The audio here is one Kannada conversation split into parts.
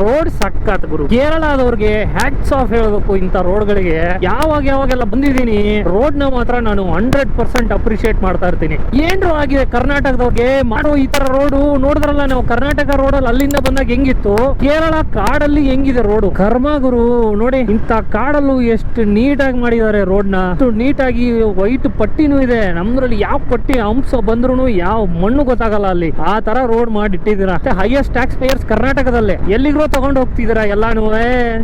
ರೋಡ್ ಸಕ್ಕತ್ ಗುರು. ಕೇರಳದವ್ರಿಗೆ ಹ್ಯಾಟ್ಸ್ ಆಫ್ ಹೇಳ್ಬೇಕು. ಇಂತ ರೋಡ್ಗಳಿಗೆ ಯಾವಾಗೆಲ್ಲ ಬಂದಿದ್ದೀನಿ, ರೋಡ್ ನ ಮಾತ್ರ ನಾನು 100% ಅಪ್ರಿಶಿಯೇಟ್ ಮಾಡ್ತಾ ಇರ್ತೀನಿ. ಏನ್ರು ಆಗಿದೆ ಕರ್ನಾಟಕದವ್ರಿಗೆ ಮಾಡೋ ಈ ತರ ರೋಡು. ನೋಡಿದ್ರಲ್ಲ ನಾವು ಕರ್ನಾಟಕ ರೋಡಲ್ಲಿ ಅಲ್ಲಿಂದ ಬಂದಾಗ ಹೆಂಗಿತ್ತು, ಕೇರಳ ಕಾಡಲ್ಲಿ ಹೆಂಗಿದೆ ರೋಡು. ಕರ್ಮ ಗುರು. ನೋಡಿ ಇಂತ ಕಾಡಲ್ಲೂ ಎಷ್ಟು ನೀಟಾಗಿ ಮಾಡಿದ್ದಾರೆ ರೋಡ್ ನ. ನೀಟಾಗಿ ವೈಟ್ ಪಟ್ಟಿನೂ ಇದೆ. ನಮ್ದ್ರಲ್ಲಿ ಯಾವ ಪಟ್ಟಿ ಅಂಶ ಬಂದ್ರು ಯಾವ ಮಣ್ಣು ಗೊತ್ತಾಗಲ್ಲ ಅಲ್ಲಿ. ಆ ತರ ರೋಡ್ ಮಾಡಿ ಇಟ್ಟಿದ್ದೀರಾ. ಹೈಯೆಸ್ಟ್ ಟ್ಯಾಕ್ಸ್ ಪೇಯರ್ಸ್ ಕರ್ನಾಟಕದಲ್ಲೇ. ಎಲ್ಲಿಗೂ ತಗೊಂಡು ಹೋಗ್ತಿದ್ದೀರಾ ಎಲ್ಲಾನು.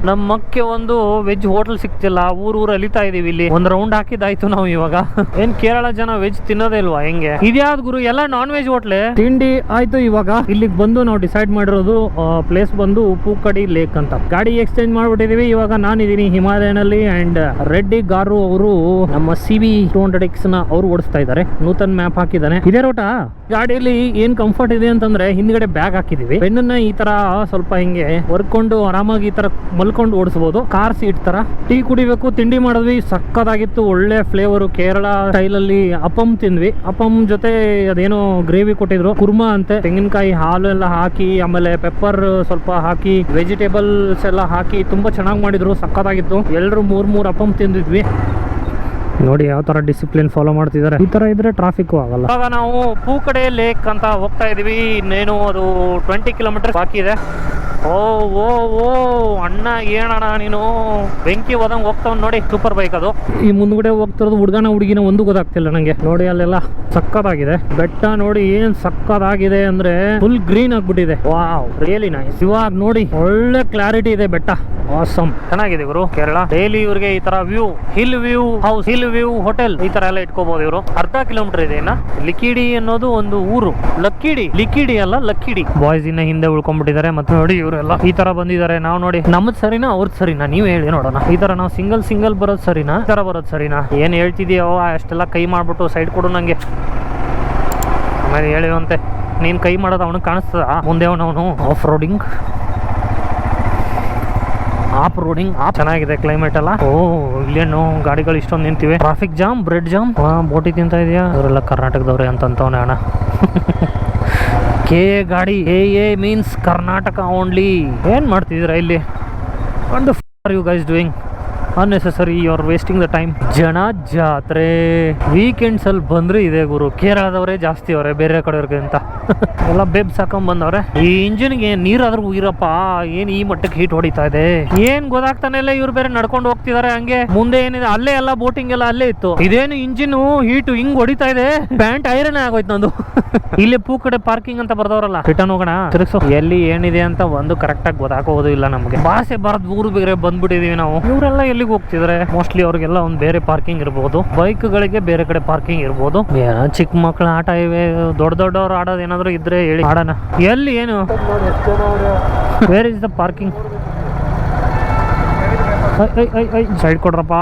ನಮ್ಮ ಮಕ್ಕೆ ಒಂದು ವೆಜ್ ಹೋಟೆಲ್ ಸಿಕ್ತಿಲ್ಲ. ಊರು ಅಲಿತಾ ಇದೀವಿ. ಇಲ್ಲಿ ಒಂದ್ ರೌಂಡ್ ಹಾಕಿದಾಯ್ತು ನಾವು. ಇವಾಗ ಏನ್ ಕೇರಳ ಜನ ವೆಜ್ ತಿನ್ನೋದೇ ಇಲ್ವಾ ಹೆಂಗೆ? ಇದ್ಯಾವ್ದು ಗುರು, ಎಲ್ಲ ನಾನ್ ವೆಜ್ ಹೋಟ್ಲೆ. ತಿಂಡಿ ಆಯ್ತು. ಇವಾಗ ಇಲ್ಲಿಗೆ ಬಂದು ನಾವು ಡಿಸೈಡ್ ಮಾಡಿರೋದು ಪ್ಲೇಸ್ ಬಂದು ಪೂಕಡಿ ಲೇಕ್ ಅಂತ. ಗಾಡಿ ಎಕ್ಸ್ಚೇಂಜ್ ಮಾಡ್ಬಿಟ್ಟಿದೀವಿ. ಇವಾಗ ನಾನಿದ್ದೀನಿ ಹಿಮಾಲಯನಲ್ಲಿ ಅಂಡ್ ರೆಡ್ಡಿ ಗಾರು ಅವರು ನಮ್ಮ CB 200X ನ ಅವ್ರು ಓಡಿಸ್ತಾ ಇದ್ದಾರೆ. ನೂತನ್ ಮ್ಯಾಪ್ ಹಾಕಿದ್ದಾನೆ. ಇದೇ ರೋಟಾ. ಗಾಡಿಯಲ್ಲಿ ಏನ್ ಕಂಫರ್ಟ್ ಇದೆ ಅಂತಂದ್ರೆ ಹಿಂದ್ಗಡೆ ಬ್ಯಾಗ್ ಹಾಕಿದೀವಿ. ಬೆನ್ನನ್ನ ಈ ತರ ಸ್ವಲ್ಪ ಹಿಂಗೆ ವರ್ಕೊಂಡು ಆರಾಮಾಗಿ ಈ ತರ ಮಲ್ಕೊಂಡು ಓಡಿಸಬಹುದು. ಕಾರ್ ಸೀಟ್ ತರ. ಟೀ ಕುಡಿಬೇಕು. ತಿಂಡಿ ಮಾಡಿದ್ವಿ, ಸಕ್ಕದಾಗಿತ್ತು. ಒಳ್ಳೆ ಫ್ಲೇವರ್. ಕೇರಳ ಸ್ಟೈಲ್ ಅಲ್ಲಿ ಅಪ್ಪಂ ತಿಂದ್ವಿ. ಅಪ್ಪಂ ಜೊತೆ ಅದೇನೋ ಗ್ರೇವಿ ಕೊಟ್ಟಿದ್ರು, ಕುರ್ಮಾ ಅಂತೆ. ತೆಂಗಿನಕಾಯಿ ಹಾಲು ಎಲ್ಲ ಹಾಕಿ, ಆಮೇಲೆ ಪೆಪ್ಪರ್ ಸ್ವಲ್ಪ ಹಾಕಿ, ವೆಜಿಟೇಬಲ್ಸ್ ಎಲ್ಲ ಹಾಕಿ ತುಂಬಾ ಚೆನ್ನಾಗಿ ಮಾಡಿದ್ರು. ಸಕ್ಕದಾಗಿತ್ತು. ಎಲ್ರು ಮೂರ್ ಅಪ್ಪಂ ತಿಂದಿದ್ವಿ. ನೋಡಿ ಯಾವ ತರ ಡಿಸಿಪ್ಲಿನ್ ಫಾಲೋ ಮಾಡ್ತಿದ್ದಾರೆ. ಈ ತರ ಇದ್ರೆ ಟ್ರಾಫಿಕ್ ಆಗಲ್ಲ. ಇವಾಗ ನಾವು ಪೂಕಡೆ ಲೇಕ್ ಅಂತ ಹೋಗ್ತಾ ಇದೀವಿ. ಇನ್ನೇನು ಅದು 20 ಕಿಲೋಮೀಟರ್ ಬಾಕಿ ಇದೆ. ಓ ಓ ಓ ಅಣ್ಣ, ಏನಣ್ಣ ನೀನು ಬೆಂಕಿ ಹೋದಂಗೆ ಹೋಗ್ತಾವ್ ನೋಡಿ. ಸೂಪರ್ ಬೈಕ್ ಅದು. ಈ ಮುಂದ್ಗಡೆ ಹೋಗ್ತಿರೋದು ಹುಡುಗನ ಹುಡುಗಿನ ಒಂದು ಗೊತ್ತಾಗ್ತಿಲ್ಲ ನಂಗೆ. ನೋಡಿ ಅಲ್ಲೆಲ್ಲ ಸಕ್ಕದಾಗಿದೆ ಬೆಟ್ಟ. ನೋಡಿ ಏನ್ ಸಕ್ಕದಾಗಿದೆ ಅಂದ್ರೆ ಫುಲ್ ಗ್ರೀನ್ ಆಗ್ಬಿಟ್ಟಿದೆ. Wow, really nice. ಇವಾಗ ನೋಡಿ ಒಳ್ಳೆ ಕ್ಲಾರಿಟಿ ಇದೆ ಬೆಟ್ಟ. ಆಸಮ್, ಚೆನ್ನಾಗಿದೆ ಗುರು ಕೇರಳ. ಡೈಲಿ ಇವ್ರಿಗೆ ಈ ತರ view, hill view house, hill view hotel ಈ ತರ ಎಲ್ಲ ಇಟ್ಕೋಬಹುದು ಇವರು. ಅರ್ಧ ಕಿಲೋಮೀಟರ್ ಇದೆ. ಇನ್ನ ಲಿಕಿಡಿ ಅನ್ನೋದು ಒಂದು ಊರು. ಲಿಕಿಡಿ ಅಲ್ಲ, ಲಕ್ಕಿಡಿ. ಬಾಯ್ಸ್ ಇನ್ನ ಹಿಂದೆ ಉಳ್ಕೊಂಡ್ಬಿಟ್ಟಿದ್ದಾರೆ. ಮತ್ತೆ ನೋಡಿ ಇವರೆಲ್ಲ ಈ ತರ ಬಂದಿದ್ದಾರೆ. ನಾವು ನೋಡಿ ನಮ್ಮದ್ ಸರಿನಾ ಅವ್ರದ್ ಸರಿನಾ ನೀವ್ ಹೇಳಿ ನೋಡೋಣ. ಈ ತರ ನಾವು ಸಿಂಗಲ್ ಬರೋದ್ ಸರಿನಾ, ಈ ತರ ಬರೋದ್ ಸರಿನಾ? ಏನ್ ಹೇಳ್ತಿದ್ಯೋ ಅಷ್ಟೆಲ್ಲ ಕೈ ಮಾಡ್ಬಿಟ್ಟು ಸೈಡ್ ಕೊಡು ನಂಗೆ. ಆಮೇಲೆ ಹೇಳಿವಂತೆ ನೀನ್ ಕೈ ಮಾಡೋದು ಅವನಿಗೆ ಕಾಣಿಸ್ತದ ಮುಂದೆ. ಅವನು ಆಫ್ ರೋಡಿಂಗ್ ಚೆನ್ನಾಗಿದೆ ಕ್ಲೈಮೇಟ್ ಎಲ್ಲ. ಓ, ಇಲ್ಲೇನು ಗಾಡಿಗಳು ಇಷ್ಟೊಂದು ನಿಂತಿವೆ. Traffic jam, bread jam. ಬೋಟಿ ತಿಂತ ಇದೆಯಾ? ಅವರೆಲ್ಲ ಕರ್ನಾಟಕದವ್ರೆ ಅಂತವನೇ ಅಣ್ಣ. ಕೆ ಗಾಡಿ. A means Karnataka only. ಏನ್ ಮಾಡ್ತಿದ್ದೀರಾ ಇಲ್ಲಿ? What the are you guys doing? Unnecessary, you are wasting the time. ಜನ ಜಾತ್ರೆ ವೀಕೆಂಡ್ಸ್ ಅಲ್ಲಿ ಬಂದ್ರೆ ಇದೆ ಗುರು. ಕೇರಳದವರೇ ಜಾಸ್ತಿ ಅವರೇ ಬೇರೆ ಕಡೆಯವ್ರಿಗಿಂತ. ಎಲ್ಲ ಬೇಬ್ಸ್ ಹಾಕೊಂಡ್ ಬಂದವ್ರೆ. ಈ ಇಂಜಿನ್ಗೆ ನೀರಾದ್ರೂ ಉಗಿರಪ್ಪ. ಏನ್ ಈ ಮಟ್ಟಕ್ಕೆ ಹೀಟ್ ಹೊಡಿತಾ ಇದೆ ಏನ್ ಗೊತ್ತಾಗ್ತಾನೆ ಇಲ್ಲ. ಇವ್ರು ಬೇರೆ ನಡ್ಕೊಂಡು ಹೋಗ್ತಿದಾರೆ ಹಂಗೆ. ಮುಂದೆ ಏನಿದೆ ಅಲ್ಲೇ ಎಲ್ಲ ಬೋಟಿಂಗ್ ಎಲ್ಲ ಅಲ್ಲೇ ಇತ್ತು. ಇದೇನು ಇಂಜಿನ್ ಹೀಟ್ ಹಿಂಗ್ ಹೊಡಿತಾ ಇದೆ. ಪ್ಯಾಂಟ್ ಐರನ್ ಆಗೋಯ್ತು ನಂದು. ಇಲ್ಲಿ ಪೂಕಡೆ ಪಾರ್ಕಿಂಗ್ ಅಂತ ಬರ್ದವ್ರಲ್ಲ. ರಿಟರ್ನ್ ಹೋಗೋಣ. ತಿರುಗ್ಸೋ. ಎಲ್ಲಿ ಏನಿದೆ ಅಂತ ಒಂದು ಕರೆಕ್ಟ್ ಆಗಿ ಗೊತ್ತಾಗೋದು ಇಲ್ಲ ನಮ್ಗೆ. ಭಾಷೆ ಬರದ್ ಊರು ಬೇರೆ ಬಂದ್ಬಿಟ್ಟಿದೀವಿ ನಾವು. ಇವರೆಲ್ಲ ಎಲ್ಲಿಗೆ ಹೋಗ್ತಿದಾರೆ? ಮೋಸ್ಟ್ಲಿ ಅವ್ರಿಗೆಲ್ಲ ಒಂದ್ ಬೇರೆ ಪಾರ್ಕಿಂಗ್ ಇರ್ಬೋದು. ಬೈಕ್ ಗಳಿಗೆ ಬೇರೆ ಕಡೆ ಪಾರ್ಕಿಂಗ್ ಇರ್ಬೋದು. ಏನೋ ಚಿಕ್ಕ ಮಕ್ಳ ಆಟ ಇವೆ. ದೊಡ್ಡವ್ರು ಆಡೋದು ಏನಾದ್ರು ಇದ್ರೆ ಹೇಳಿ ಆಡೋಣ. ಎಲ್ಲಿ ಏನು? Where is the parking? Side ಕೊಡ್ರಪ್ಪ.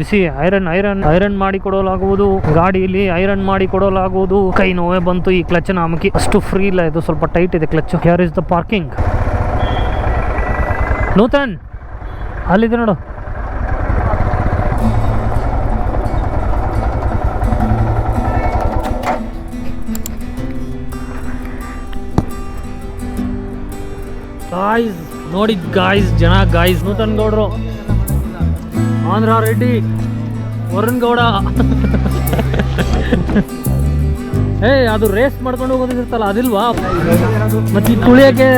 ಬಿಸಿ ಐರನ್ ಮಾಡಿ ಕೊಡಲಾಗುವುದು. ಗಾಡಿಯಲ್ಲಿ ಐರನ್ ಮಾಡಿ ಕೊಡಲಾಗುವುದು. ಕೈ ನೋವೇ ಬಂತು ಈ ಕ್ಲಚ್ ನ ಅಮಕಿ. ಅಷ್ಟು ಫ್ರೀ ಇಲ್ಲ ಇದು, ಸ್ವಲ್ಪ ಟೈಟ್ ಇದೆ clutch. Here is the parking. Nutan ಅಲ್ಲಿದೆ ನೋಡು. ಗಾಯ್ಸ್ ನೋಡಿ, ಜನ ನೂತನ್ ಗೌಡ್ರು, ಆಂಧ್ರ ರೆಡ್ಡಿ, ವರುಣ್ ಗೌಡ. ಅದು ರೇಸ್ ಮಾಡ್ಕೊಂಡು ಹೋಗೋದಿರ್ತಲ್ಲ ಅದಿಲ್ವಾ? ಮತ್ತೆ ತುಳಿಯಕ್ಕೆ